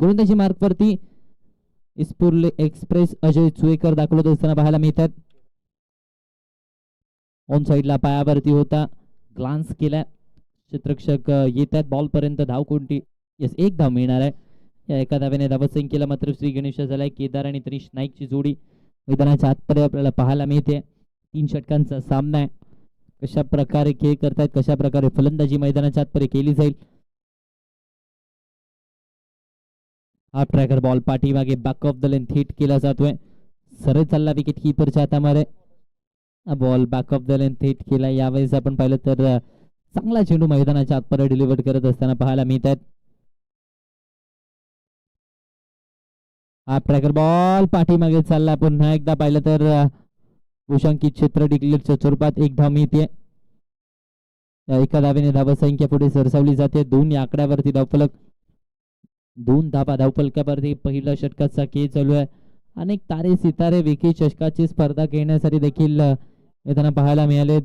गोलंदाजी मार्कवरती इस्पुर्ले एक्सप्रेस अजय चुईकर दाखवत असताना पाहायला मिळतात. ऑन साइडला पायावरती होता, ग्लान्स केला, क्षेत्ररक्षक येत आहेत बॉल पर्यंत. धाव कोणती? यस, एक धाव मिळणार आहे. या एका धाव्याने धावसंख्येला मात्र श्री गणेश झालाय. केदार आणि तनिष नाईकची जोडी मैदानाच्या आतपर्यंत आपल्याला पाहायला मिळते. 3 षटकांचा सामना आहे. कशा प्रकारे खेळ करतायत, कशा प्रकारे फलंदाजी मैदानाच्या आतपर्यंत केली जाईल. हाफ ट्रॅकर बॉल पाठीमागे back of the length hit केला जातोय. सरळ चालला विकेट कीपरच्या हातामध्ये. Ball back of the length hit केला. यावेळेस आपण पाहिलं तर चांगला चेंडू मैदानाच्या आतपर्यंत डिलिव्हर करत असताना पाहायला मिळत आहेत. हाफ ट्रॅकर बॉल पाठीमागे चालला. पुन्हा एकदा पाहिलं तर भूषांकित क्षेत्र डिक्लेअरच्या स्वरूपात एक धाव मिळते. एका धावेने धावसंख्या पुढे सरसावली जाते. 2 या आकड्यावरती धावफलक. 2 धावा धावफलकावरती पहिल्या षटकाचा खेळ चालू आहे. अनेक तारे सितारे विकेट चषकाची स्पर्धा खेळण्यासाठी देखील येताना पाहायला मिळाले.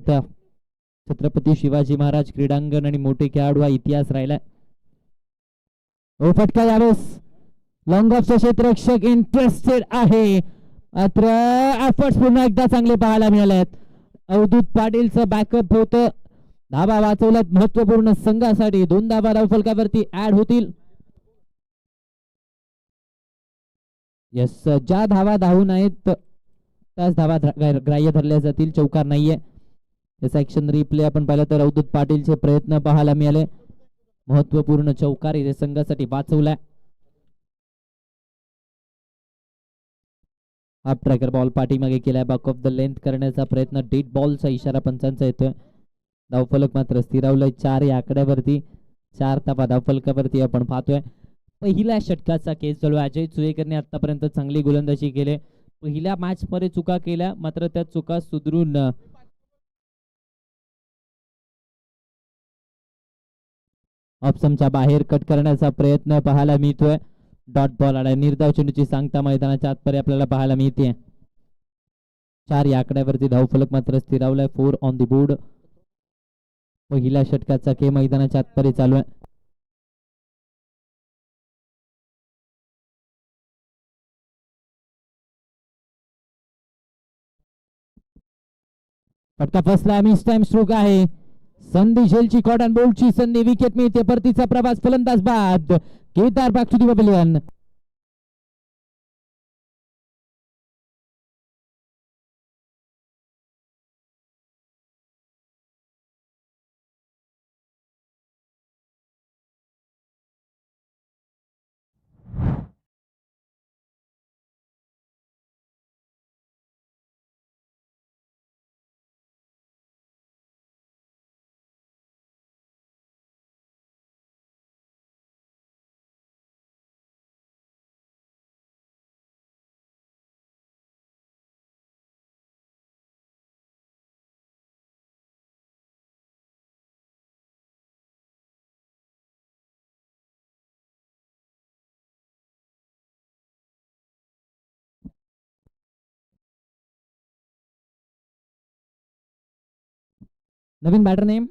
छत्रपती शिवाजी महाराज क्रीडांगण आणि मोठे खेळाडू हा इतिहास राहिलाय. फटका यावेळेस लॉंग ऑफचा क्षेत्ररक्षक इंटरेस्टेड आहे. मात्र एफर्ट्स पुन्हा एकदा चांगले पाहायला मिळाले. अवधूत पाटीलचं बॅकअप होतं. धावा वाचवल्यात महत्वपूर्ण संघासाठी. 2 धावा धावफलकावरती ऍड होतील. यस, ज्या धावा धावून आहेत त्याच धावा ग्राह्य धरल्या जातील. चौकार नाहीये. याचा ऍक्शन रिप्ले आपण पाहिलं तर अवधूत पाटीलचे प्रयत्न पाहायला मिळाले. महत्वपूर्ण चौकार इथे संघासाठी वाचवलाय. हाफ ट्रॅकर बॉल पाठीमागे केलाय. बॅक ऑफ द लेंथ करण्याचा प्रयत्न. डेड बॉलचा इशारा पंचांचा येतोय. धावफलक मात्र स्थिरावलंय 4 या आकड्यावरती. 4 धावा धावफलकावरती आपण पाहतोय. पहिल्या षटकाचा खेळ चालू आहे. अजय चुईकरने आतापर्यंत चांगली गोलंदाजी केली. पहिल्या मॅच मध्ये चुका केल्या, मात्र त्या चुका सुधारून ऑप्शनच्या बाहेर कट करण्याचा प्रयत्न पाहायला मिळतोय. डॉट बॉल आलाय. निर्धाव चेंडूची सांगता मैदानाच्या आतपर्यंत आपल्याला पाहायला मिळते. 4 या आकड्यावरती धावफलक मात्र स्थिरावलाय. 4 ऑन द बोर्ड. पहिल्या षटकाचा खेळ मैदानाच्या आतपर्यंत चालू आहे. फटका फसला. मिस टाइम स्ट्रोक आहे. संधी झेलची कॉटन बोल्टची संधी. विकेट मिळते. परतीचा प्रवास फलंदाज बाद. Kedar back to the pavilion. नवीन बॅटर नेम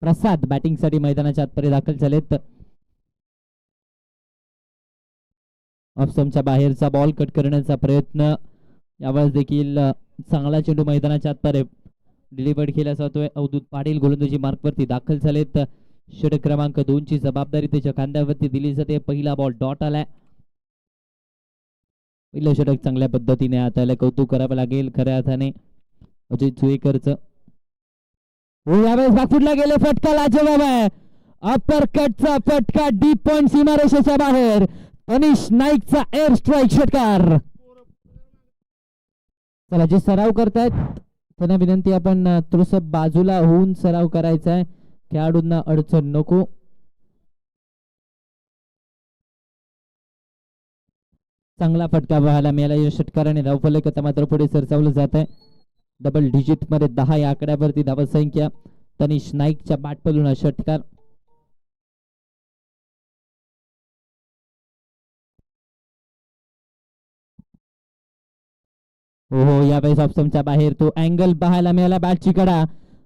प्रसाद बॅटिंग साठी मैदानाच्या आतपर्यंत दाखल झालेत. ऑफस्टंपच्या बाहेरचा बॉल कट करण्याचा प्रयत्न. यावेळेस देखील चांगला चेंडू मैदानाच्या आतपर्यंत डिलिव्हर्ड केला जातोय. अवधूत पाटील गोलंदाजी मार्कवरती दाखल झालेत. षटक क्रमांक 2 ची जबाबदारी त्याच्या खांद्यावरती दिली जाते. पहिला बॉल डॉट आलाय. पहिलं षटक चांगल्या पद्धतीने हाताळलं. कौतुक करावं लागेल खऱ्या अर्थाने अजय चुईकरचं. यावेळेस बॅकफुटला गेले. फटका लाजवाब आहे. अपर कटचा फटका डीप पॉइंट सीमारेषेच्या बाहेर. तनिष नाईकचा एअर स्ट्राईक षटकार. चला, जे सराव करतायत त्यांना विनंती, आपण थोडस बाजूला होऊन सराव करायचा आहे. खेळाडूंना अडचण नको. चांगला फटका पाहायला मिळाला या षटकाराने. धावफलक आता मात्र पुढे सरसावलं जात आहे. डबल डिजिट मध्ये 10 या आकड्यावरती धावसंख्या. तनिष नाईकच्या बॅटपलून हा षटकार. हो, यावेळेस ऑप्शनच्या बाहेर तो अँगल पाहायला मिळाला. बॅटची कडा.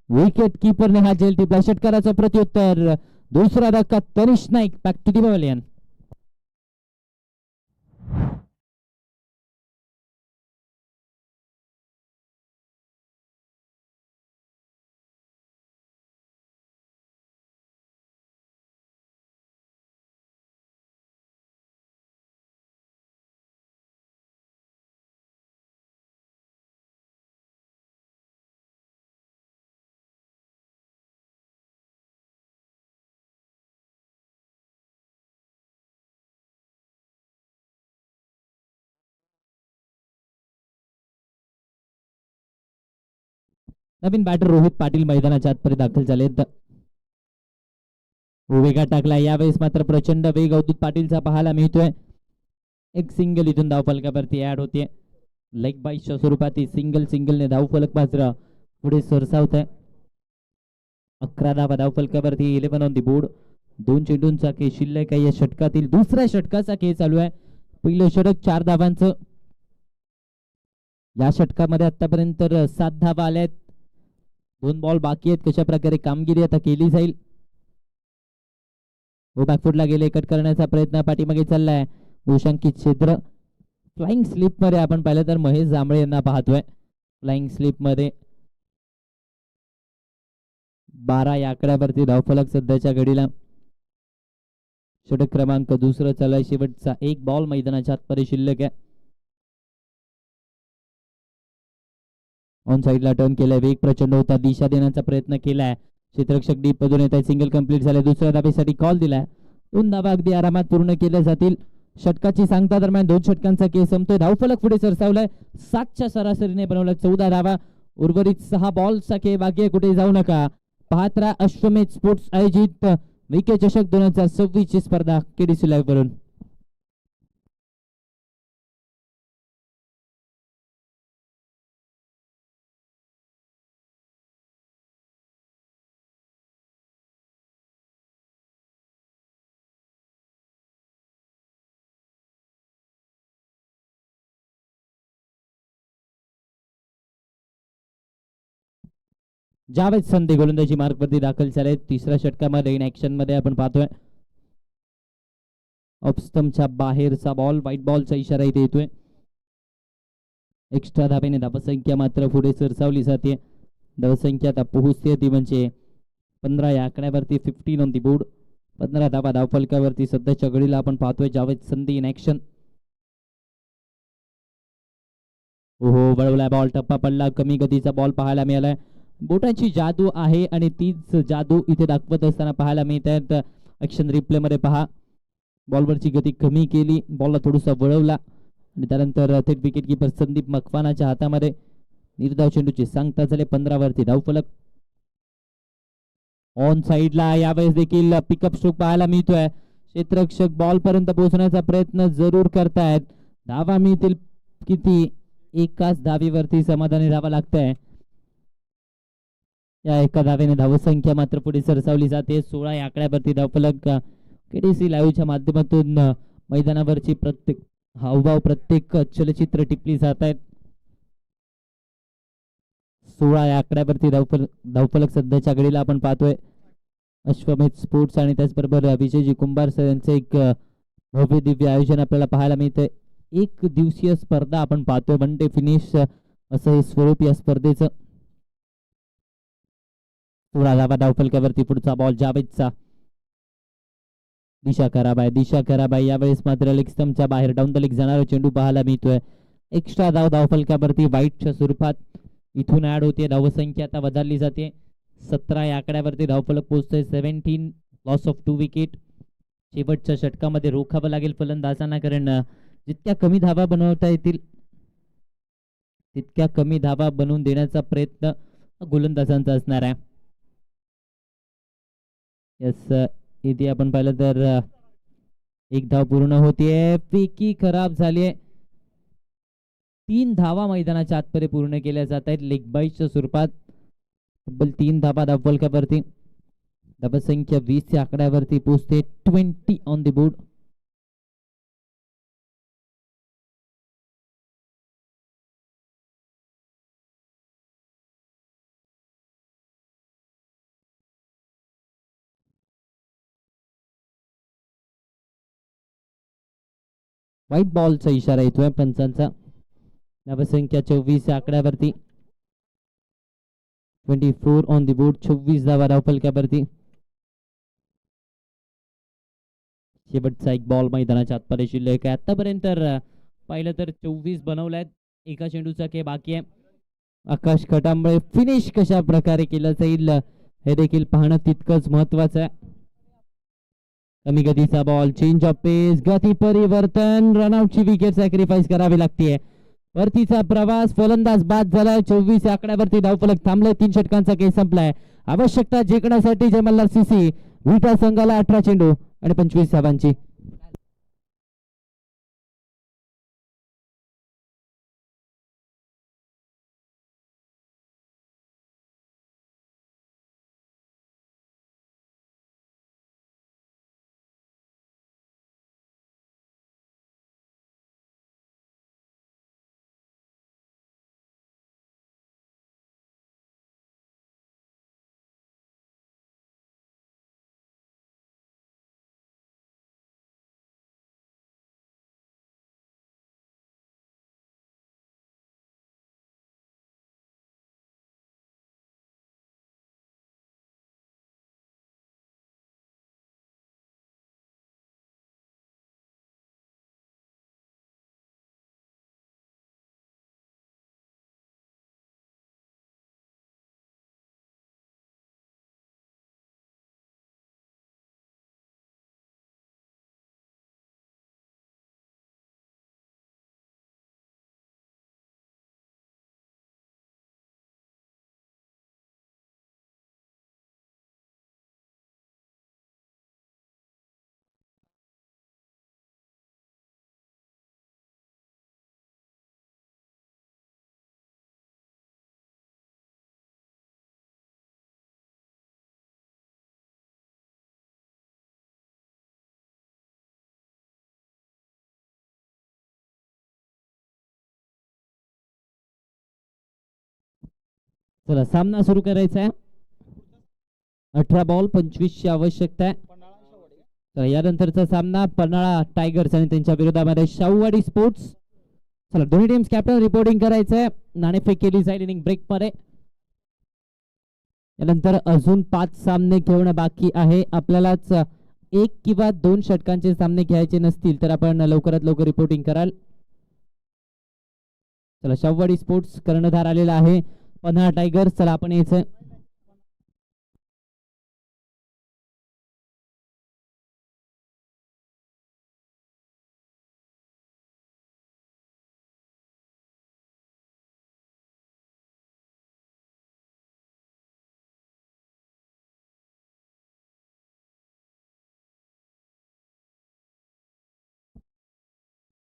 विकेट कीपरने हा झेल टिपला. षटकाराचं प्रत्युत्तर दुसरा धक्का Tanish Naik back to the pavilion. नवीन बॅटर रोहित पाटील मैदानाच्या आतपर्यंत दाखल झालेत. वेगात टाकला यावेळेस मात्र प्रचंड वेग अवधूत पाटीलचा पाहायला मिळतोय. एक सिंगल इथून धावफलकावरती ऍड होते. लेग बाईसच्या स्वरूपात सिंगलने धावफलक मात्र पुढे सरसावत आहे. 11 धावा धावफलकावरती 11 ऑन दी बोर्ड. 2 चेंडूंचा खेळ शिल्लक आहे. या षटकातील दुसऱ्या षटकाचा खेळ चालू आहे. पहिलं षटक 4 धावांचं. या षटकामध्ये आतापर्यंत 7 धावा आल्या आहेत. 2 बॉल बाकी आहेत. कशा प्रकारे कामगिरी आता केली जाईल. बॅकफुटला गेले, कट करण्याचा प्रयत्न पाठीमागे चाललाय. भूषंकित क्षेत्र फ्लाइंग स्लिप मध्ये आपण पाहिलं तर महेश जांभळे यांना पाहतोय. फ्लाइंग स्लिप मध्ये 12 या आकड्यावरती धावफलक सध्याच्या घडीला. षटक क्रमांक दुसरं चालू आहे. शेवटचा 1 बॉल मैदानाच्या आतमध्ये शिल्लक आहे. ऑन साइडला टर्न केलाय. वेग प्रचंड होता. दिशा देण्याचा प्रयत्न केलाय. क्षेत्ररक्षक डीप मधून येत आहे. सिंगल कंप्लीट झाले. दुसऱ्या धावेसाठी कॉल दिलाय. 2 धावा अगदी आरामात पूर्ण केल्या जातील. षटकाची सांगता दरम्यान 2 षटकांचा केस संपतोय. धावफलक पुढे सरसावलाय. 7च्या सरासरीने बनवलं 14 धावा. उर्वरित 6 बॉल्सचा खेळ बाकी आहे. कुठे जाऊ नका. पाहत राहा अश्वमेध स्पोर्ट्स आयोजित विके चषक 2026 ची स्पर्धा केडीसी लाईव्ह वरून. जावेद संधी गोलंदाजी मार्क वरती दाखल झाले. तिसऱ्या षटकामध्ये इन ऍक्शन मध्ये आपण पाहतोय. ऑफस्टमच्या बाहेरचा बॉल, व्हाईट बॉलचा इशारा इथे येतोय. एक्स्ट्रा धाब्याने धावसंख्या मात्र पुढे सरसावली जाते. धावसंख्या आता पोहोचते ती म्हणजे 15 या आकड्यावरती. 15 ऑन दी बोर्ड. 15 धावा धावफलकावरती सध्याच्या घडीला आपण पाहतोय. जावेद संधी इन ऍक्शन. हो वळवलाय बॉल. टप्पा पडला. कमी गतीचा बॉल पाहायला मिळालाय. बोटाची जादू आहे आणि तीच जादू इथे दाखवत असताना पाहायला मिळत आहेत. ऍक्शन रिप्ले मध्ये पहा. बॉलवरची गती कमी केली. बॉलला थोडासा वळवला आणि त्यानंतर थेट विकेट किपर संदीप मकवानाच्या हातामध्ये निर्धाव चेंडूची सांगता झाले. 15 वरती धावफलक. ऑन साइडला यावेळेस देखील पिकअप स्ट्रोक पाहायला मिळतोय. क्षेत्ररक्षक बॉल पर्यंत पोहोचण्याचा प्रयत्न जरूर करतायत. धावा मिळतील किती? एकाच धावीवरती समाधानी राहावं लागतंय. या एका धावेने धावसंख्या मात्र पुढे सरसावली जाते. 16 या आकड्यावरती धावफलक केडीसी लाईव्हच्या माध्यमातून मैदानावरची प्रत्येक हावभाव, प्रत्येक चलचित्र टिपली जात आहेत. 16 या आकड्यावरती धावफलक सध्याच्या घडीला आपण पाहतोय. अश्वमेध स्पोर्ट्स आणि त्याचबरोबर विजयजी कुंभार सर यांचं एक भव्य दिव्य आयोजन आपल्याला पाहायला मिळतंय. 1 दिवसीय स्पर्धा आपण पाहतोय. 1 डे फिनिश असं हे स्वरूप या स्पर्धेचं. 16 धावा धावफलकावरती. पुढचा बॉल जावेदचा. दिशा कराबाई यावेळेस मात्र लेग स्टंपच्या बाहेर डाऊन द लेग जाणारा चेंडू पाहायला मिळतोय. एक्स्ट्रा धावफलकावरती व्हाईटच्या स्वरूपात इथून ऍड होते. धावसंख्या आता बदलली जाते. 17 या आकड्यावरती धावफलक पोहोचतोय. 17 लॉस ऑफ 2 विकेट. शेवटच्या षटकामध्ये रोखावं लागेल फलंदाजांना, कारण जितक्या कमी धावा बनवता येतील तितक्या कमी धावा बनवून देण्याचा प्रयत्न गोलंदाजांचा असणार आहे. यस इथे आपण पाहिलं तर 1 धाव पूर्ण होतीये. फेकी खराब झालीये. 3 धावा मैदानाच्या आतमध्ये पूर्ण केल्या जात आहेत लेग बाईच्या स्वरूपात. तब्बल 3 धावा धावफलकावरती. धावसंख्या 20 या आकड्यावरती पोहोचते. 20 ऑन द बोर्ड. व्हाईट बॉलचा इशारा येतोय पंचांचा. धावसंख्या 24 आकड्यावरती. 24 ऑन दी बोर्ड. 24 धावा धावफलकावरती. शेवटचा एक बॉल मैदानाच्या आतमध्ये शिल्लक आहे. आतापर्यंत पाहिलं तर 24 बनवल्यात. एका चेंडूचा खेळ बाकी आहे. आकाश खटांबळे फिनिश कशा प्रकारे केलं जाईल हे देखील पाहणं तितकंच महत्वाचं आहे. कमी गतीचा बॉल. चेंज ऑफ पेस. गती परिवर्तन. रनआउटची विकेट सॅक्रिफाईस करावी लागते. वरतीचा प्रवास. फलंदाज बाद झालाय. 24 आकड्यावरती धावफलक थांबलाय. 3 षटकांचा खेळ संपलाय. आवश्यकता जिंकण्यासाठी जय मल्हार सीसी विटा संघाला 18 चेंडू आणि 25 धावांची. चला सामना सुरू करायचा आहे. 18 बॉल 25 ची आवश्यकता आहे. चला यानंतरचा सामना पन्हाळा टायगर्स आणि त्यांच्या विरोधामध्ये शाहूवाडी स्पोर्ट्स. चला दोन्ही टीम्स कॅप्टन रिपोर्टिंग करायचंय. नाणेफेक केली जाईल इनिंग ब्रेक मध्ये. यानंतर अजून 5 सामने खेळणं बाकी आहे. आपल्यालाच 1 किंवा 2 षटकांचे सामने खेळायचे नसतील तर आपण लवकरात लवकर रिपोर्टिंग कराल. चला शाहूवाडी स्पोर्ट्स कर्णधार आलेला आहे. पन्हाळा टायगर्स. चला आपण यायचं.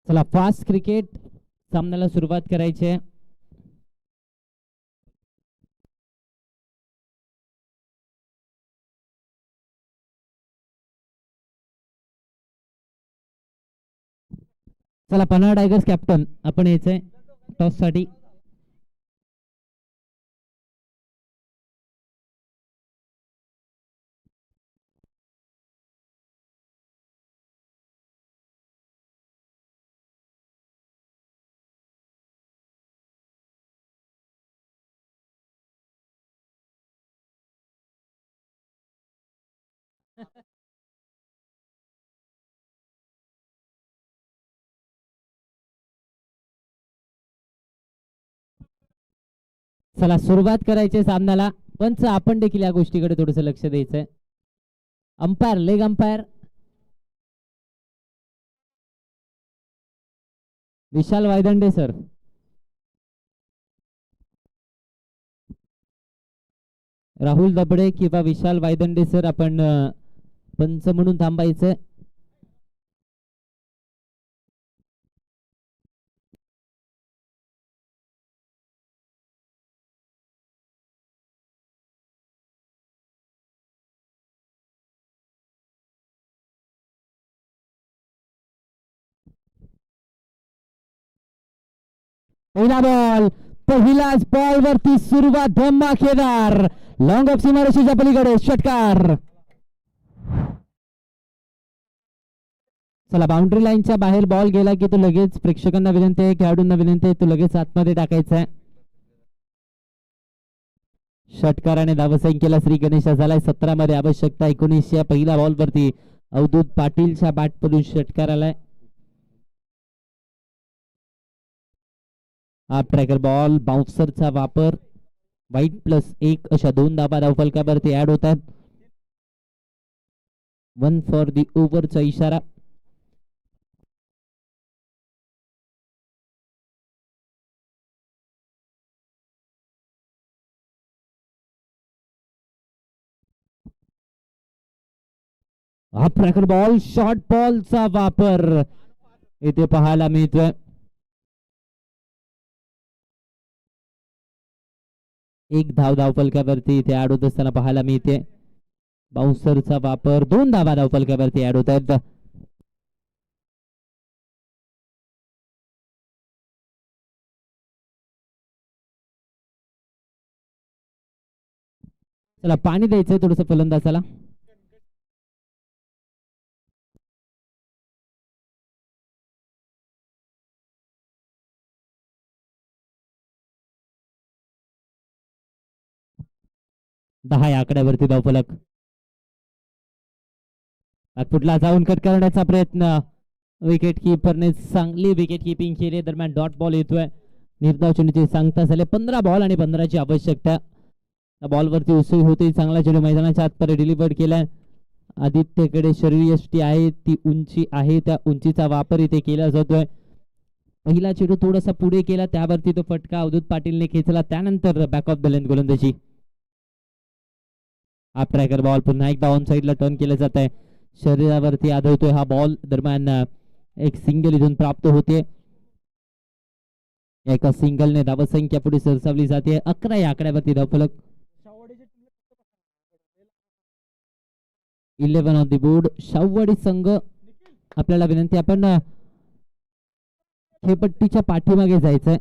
चला फास्ट क्रिकेट सामन्याला सुरुवात करायची आहे. चला पन्हाळा टायगर्स कॅप्टन आपण यायचंय टॉस साठी. चला सुरुवात करायची सामन्याला. पंच आपण देखील या गोष्टीकडे थोडस लक्ष द्यायचंय. अंपायर लेग अंपायर विशाल वायदंडे सर. राहुल दबडे किंवा विशाल वायदंडे सर आपण पंच म्हणून थांबायचं. पहिला बॉल. पहिलाच बॉल वरती सुरुवात धमाकेदार. लॉंग ऑफ सीमारेषेच्या पलीकडे षटकार. चला बाउंड्री लाईनच्या बाहेर बॉल गेला की तो लगेच प्रेक्षकांना विनंती आहे, खेळाडूंना विनंती आहे, तो लगेच आतमध्ये टाकायचा आहे. षटकाराने धावसंख्येला श्री गणेश झालाय 17 मध्ये, आवश्यकता 19 या पहिल्या बॉल वरती अवधूत पाटीलच्या बॅट पडून षटकार आलाय. हाफ ट्रॅकर बॉल, बाउन्सरचा वापर, वाईट +1 अशा 2 धाबा धावफलकावरती ऍड होत आहेत. 1 फॉर दी ओव्हरचा इशारा. हाफ ट्रॅकर बॉल, शॉर्ट बॉलचा वापर इथे पाहायला मिळतोय. एक धाव धावफलकावरती इथे ऍड होत असताना पाहायला मिळते. बाउन्सरचा वापर, 2 धावा धावफलकावरती ऍड होत आहेत. चला पाणी द्यायचंय थोडस फलंदाजाला. दहा या आकड्यावरती धावफलक. फुटला जाऊन कट करण्याचा प्रयत्न, विकेट किपरने चांगली विकेट किपिंग केली. दरम्यान डॉट बॉल येतोय. निर्धाव चेंडूची सांगता झाले 15 बॉल आणि 15ची आवश्यकता. बॉलवरती उसळी होती, चांगला चेंडू मैदानाच्या आतपर्यंत डिलिव्हर केलाय. आदित्यकडे शरीरयष्टी आहे, ती उंची आहे, त्या उंचीचा वापर इथे केला जातोय. पहिला चेंडू थोडासा पुढे केला, त्यावरती तो फटका अवधूत पाटीलने खेचला. त्यानंतर बॅक ऑफ द लेन गोलंदाजी. हाफ ट्रॅकर बॉल पुन्हा एकदा ऑन साइडला टर्न केलं जात आहे. शरीरावरती आढळतोय हा बॉल. दरम्यान एक सिंगल इथून प्राप्त होते. एका सिंगलने धावसंख्या पुढे सरसावली जाते. 11 या आकड्यावरती धावफलक. 11 ऑन द बोर्ड. शाहूवाडी संघ आपल्याला विनंती, आपण खेळपट्टीच्या पाठीमागे जायचंय.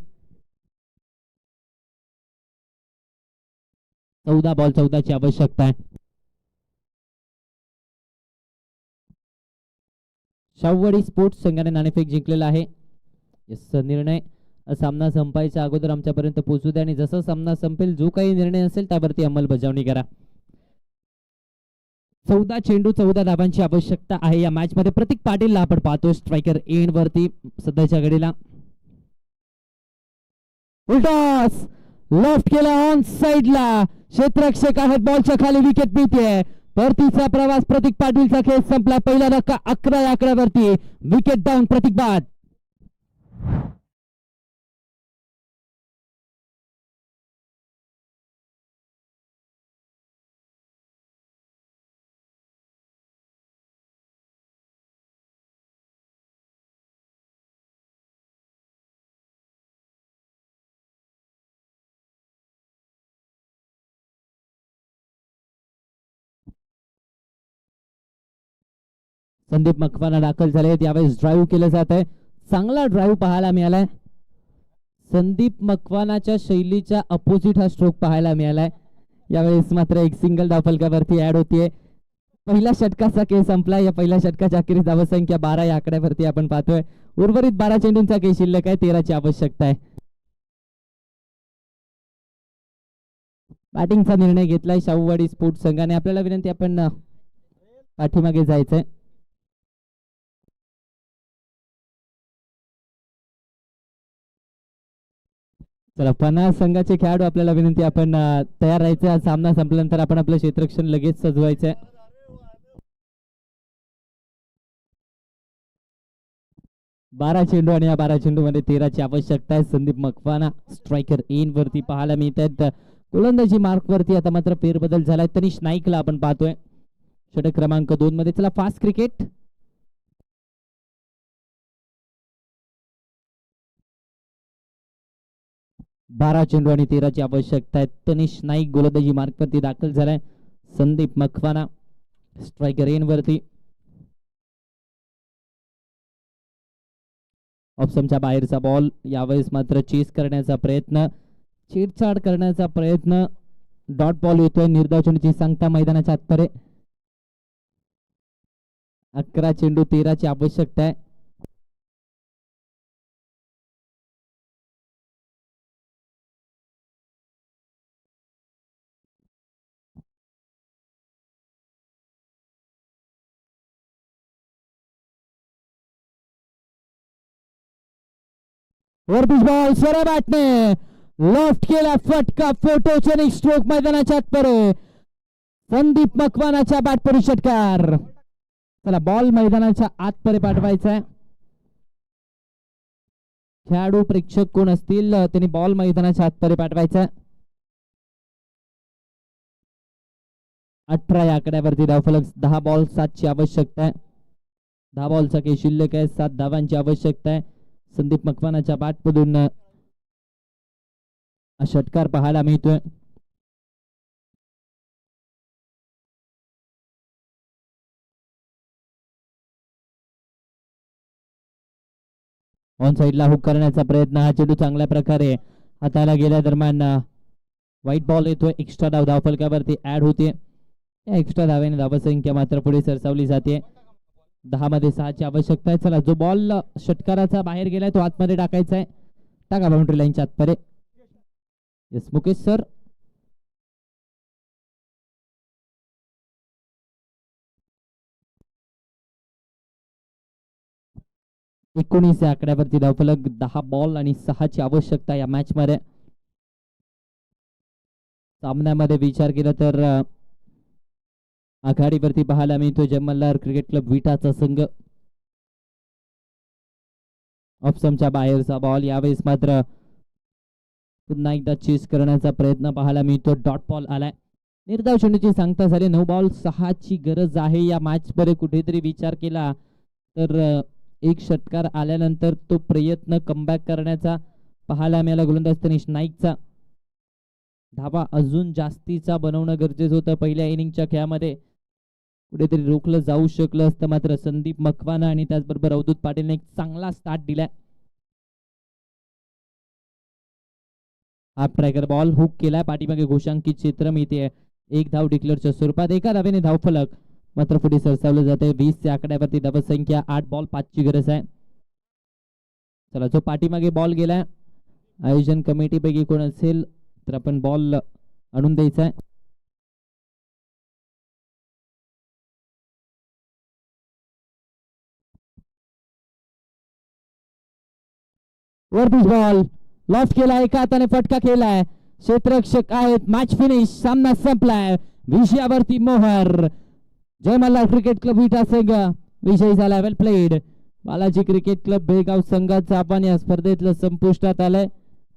14 बॉल 14ची आवश्यकता आहे. शाहूवाडी स्पोर्ट्स संघाने नाणेफेक जिंकलेला आहे. निर्णय सामना संपायच्या अगोदर आमच्यापर्यंत पोहोचू द्या आणि जसा सामना संपेल जो काही निर्णय असेल त्यावरती अंमलबजावणी करा. 14 चेंडू 14 धावांची आवश्यकता आहे या मॅच मध्ये. प्रतीक पाटीलला आपण पाहतो स्ट्रायकर एंड वरती सध्याच्या घडीला. उलटास लेफ्ट केला ऑन साइडला, क्षेत्ररक्षक आहेत, बॉलच्या खाली विकेट मिळते. परतीचा प्रवास प्रतीक पाटीलचा खेळ संपला. पहिला धक्का 11 या आकड्यावरती, विकेट डाऊन प्रतीक बाद. संदीप मकवाना दाखल झाले. यावेळेस ड्राईव्ह केलं जात आहे. चांगला ड्राईव्ह पाहायला मिळालाय. संदीप मकवानाच्या शैलीच्या अपोजिट हा स्ट्रोक पाहायला मिळालाय. यावेळेस मात्र एक सिंगल धावफलकावरती ऍड होतीये. पहिल्या षटकाचा खेळ संपला. या पहिल्या षटकाच्या अखेरीस धावसंख्या 12 या आकड्यावरती आपण पाहतोय. उर्वरित 12 चेंडूंचा खेळ शिल्लक आहे. 13ची आवश्यकता आहे. बॅटिंगचा निर्णय घेतलाय शाहूवाडी स्पोर्ट्स संघाने. आपल्याला विनंती, आपण पाठीमागे जायचंय. चला पन्ना संघाचे खेळाडू आपल्याला विनंती, आपण तयार राहायचं. सामना संपल्यानंतर आपण आपलं क्षेत्ररक्षण लगेच सजवायचंय. बारा चेंडू आणि या 12 चेंडू मध्ये 13ची आवश्यकता आहे. संदीप मकवाना स्ट्रायकर एन वरती पाहायला मिळत आहेत. गोलंदाजी मार्क वरती आता मात्र फेरबदल झालाय. तनिष नाईकला आपण पाहतोय षटक क्रमांक 2 मध्ये. चला फास्ट क्रिकेट. बारा चेंडू आणि 13ची आवश्यकता आहे. तनिष नाईक गोलंदाजी मार्क वरती दाखल झालाय. संदीप मकवाना स्ट्रायकर एन वरती. ऑप्शनच्या बाहेरचा बॉल. यावेळेस मात्र चेस करण्याचा प्रयत्न, छेडछाड करण्याचा प्रयत्न. डॉट बॉल येतोय. निर्धाव चेंडूची सांगता मैदानाच्या आतपर्यंत. 11 चेंडू 13 ची आवश्यकता आहे. वर पिच बॉल सरळ बॅटने लेफ्ट केला फटका फोटोजेनिक स्ट्रोक मैदानाच्या आतपरे संदीप मकवानाच्या बॅट पडू षटकार. चला बॉल मैदानाच्या आतपरे पाठवायचा आहे. खेळाडू प्रेक्षक कोण असतील त्यांनी बॉल मैदानाच्या आतपरे पाठवायचा आहे. 18 या आकड्यावरती धावफलक. 10 बॉल 7 ची आवश्यकता आहे. 10 बॉलचा काही शिल्लक आहे. 7 धावांची आवश्यकता आहे. संदीप मकवानाच्या बॅटमधून षटकार पाहायला मिळतोय. ऑन साइडला हुक करण्याचा प्रयत्न. हा चेंडू चांगल्या प्रकारे हाताला गेल्या दरम्यान व्हाईट बॉल येतोय. एक्स्ट्रा धाव धावफलकावरती ऍड होते. या एक्स्ट्रा धावेने धावसंख्या मात्र पुढे सरसावली जाते. 10 मध्ये 6 ची आवश्यकता आहे. चला जो बॉल षटकाराचा बाहेर गेलाय तो आतमध्ये टाकायचा आहे. टाका बाउंड्री लाईनच्या आतपरे. Yes Mukesh sir. एकोणीस या आकड्यावरती धावफलक. 10 बॉल आणि 6 ची आवश्यकता या मॅच मध्ये. सामन्यामध्ये विचार केला तर आघाडीवरती पाहायला मिळतो जय मल्हार क्रिकेट क्लब विटाचा संघ. ऑप्शनच्या बाहेरचा बॉल. यावेळेस मात्र पुन्हा एकदा चेस करण्याचा प्रयत्न पाहायला मिळतो. डॉट बॉल आलाय. निर्धाव चेंडूची सांगता झाली. 9 बॉल 6 ची गरज आहे या मॅच मध्ये. कुठेतरी विचार केला तर एक षटकार आल्यानंतर तो प्रयत्न कमबॅक करण्याचा पाहायला मिळाला गोलंदाज तनिष नाईकचा. धावा अजून जास्तीचा बनवणं गरजेचं होतं पहिल्या इनिंगच्या खेळामध्ये. कुठेतरी रोखलं जाऊ शकलं असतं मात्र संदीप मकवाना आणि त्याचबरोबर अवधूत पाटीलने एक चांगला स्टार्ट दिलाय. हाफ ट्रॅकर बॉल हुक केलाय. पाठीमागे घोषांकित क्षेत्र मिळते. 1 धाव डिक्लेअरच्या स्वरूपात. एका धावेने धावफलक मात्र पुढे सरसावलं जाते. 20 च्या आकड्यावरती धावसंख्या. 8 बॉल 5 ची गरज आहे. चला जो पाठीमागे बॉल गेलाय आयोजन कमिटी पैकी कोण असेल तर आपण बॉल आणून द्यायचा आहे. वर पिच बॉल लॉफ्ट केला. एका हाताने फटका केलाय. क्षेत्ररक्षक आहेत. Match finish. सामना संपलाय. विषयावरती मोहर. जय मल्हार क्रिकेट क्लब विटा संघ विजयी झाला. Well played. Balaji cricket club Belgaum संघाचा आपण या स्पर्धेतलं संपुष्टात आलंय.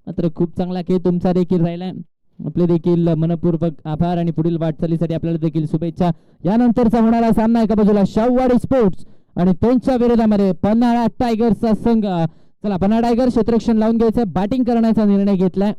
मात्र खूप चांगला खेळ तुमचा देखील राहिलाय. आपले देखील मनपूर्वक आभार आणि पुढील वाटचालीसाठी आपल्याला देखील शुभेच्छा. यानंतरचा होणारा सामना एका बाजूला शाहूवाडी स्पोर्ट्स आणि त्यांच्या विरोधामध्ये पन्हाळा टायगर्सचा संघ. चला पन्हाळा टायगर क्षेत्ररक्षण लावून घ्यायचं. बॅटिंग करण्याचा निर्णय घेतलाय.